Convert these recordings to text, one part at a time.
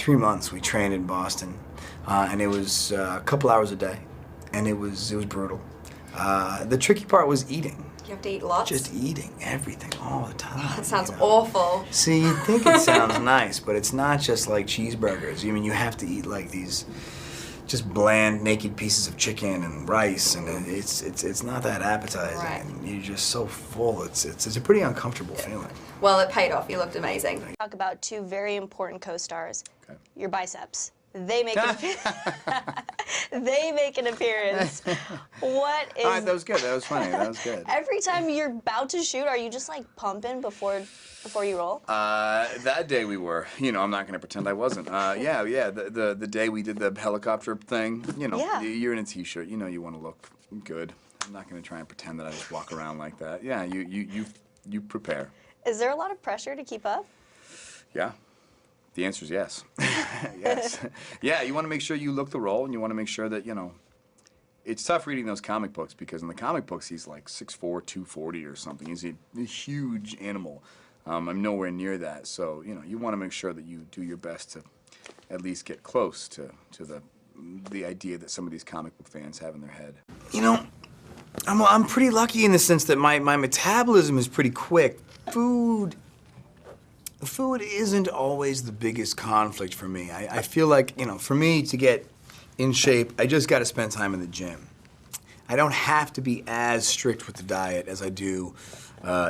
3 months we trained in Boston, and it was a couple hours a day, and it was brutal. The tricky part was eating. You have to eat lots? Just eating everything all the time. Oh, that sounds awful. See, you think it sounds nice, but it's not just like cheeseburgers. I mean, you have to eat like these just bland, naked pieces of chicken and rice, and it's not that appetizing. Right. And you're just so full. It's a pretty uncomfortable feeling. Well, it paid off. You looked amazing. Talk about two very important co-stars. Okay. Your biceps. They make an they make an appearance. What is? All right, that was good. That was funny. That was good. Every time you're about to shoot, are you just like pumping before you roll? That day we were. You know, I'm not going to pretend I wasn't. Yeah. The day we did the helicopter thing. You know, Yeah. you're in a t-shirt. You know, you want to look good. I'm not going to try and pretend that I just walk around like that. Yeah, you prepare. Is there a lot of pressure to keep up? Yeah. The answer is yes. Yes. Yeah, you want to make sure you look the role, and you want to make sure that, you know, it's tough reading those comic books, because in the comic books he's like 6'4", 240 or something. He's a huge animal. I'm nowhere near that, so, you know, you want to make sure that you do your best to at least get close to the idea that some of these comic book fans have in their head. You know, I'm pretty lucky in the sense that my metabolism is pretty quick. Food isn't always the biggest conflict for me. I feel like, you know, for me to get in shape, I just got to spend time in the gym. I don't have to be as strict with the diet as I do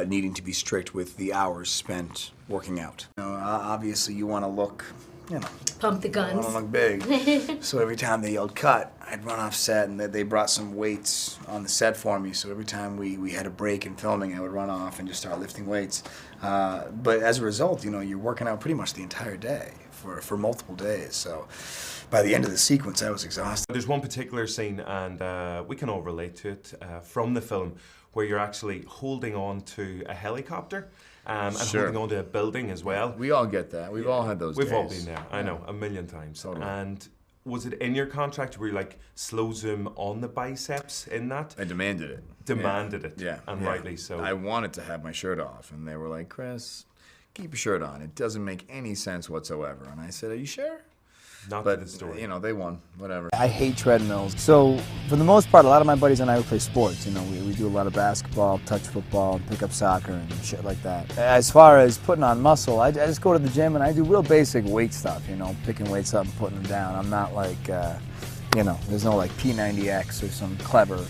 needing to be strict with the hours spent working out. You know, obviously you want to look, you know, Pump the guns. I want to look big. So every time they yelled cut, I'd run off set, and they brought some weights on the set for me. So every time we had a break in filming, I would run off and just start lifting weights. But as a result, you know, you're working out pretty much the entire day for multiple days. So by the end of the sequence, I was exhausted. There's one particular scene, and we can all relate to it from the film, where you're actually holding on to a helicopter. And Sure. holding on to a building as well. We all get that. We've all had those days. We've all been there, I know, a million times. Totally. And was it in your contract where you like slow zoom on the biceps in that? I demanded it. Demanded it. Yeah. And yeah. rightly so. I wanted to have my shirt off, and they were like, Chris, keep your shirt on. It doesn't make any sense whatsoever. And I said, are you sure? Not But, to the story. you know, they won. Whatever. I hate treadmills. So, for the most part, a lot of my buddies and I would play sports. You know, we do a lot of basketball, touch football, pick up soccer and shit like that. As far as putting on muscle, I just go to the gym and I do real basic weight stuff, you know, picking weights up and putting them down. I'm not like, you know, there's no like P90X or some clever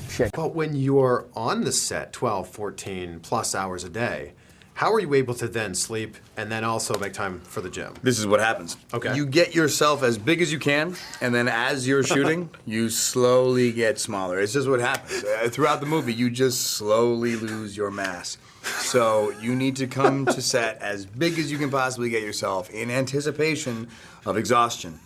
shit. But when you're on the set 12, 14 plus hours a day, how are you able to then sleep and then also make time for the gym? This is what happens. Okay. You get yourself as big as you can, and then as you're shooting, you slowly get smaller. It's just what happens. Throughout the movie, you just slowly lose your mass. So you need to come to set as big as you can possibly get yourself in anticipation of exhaustion.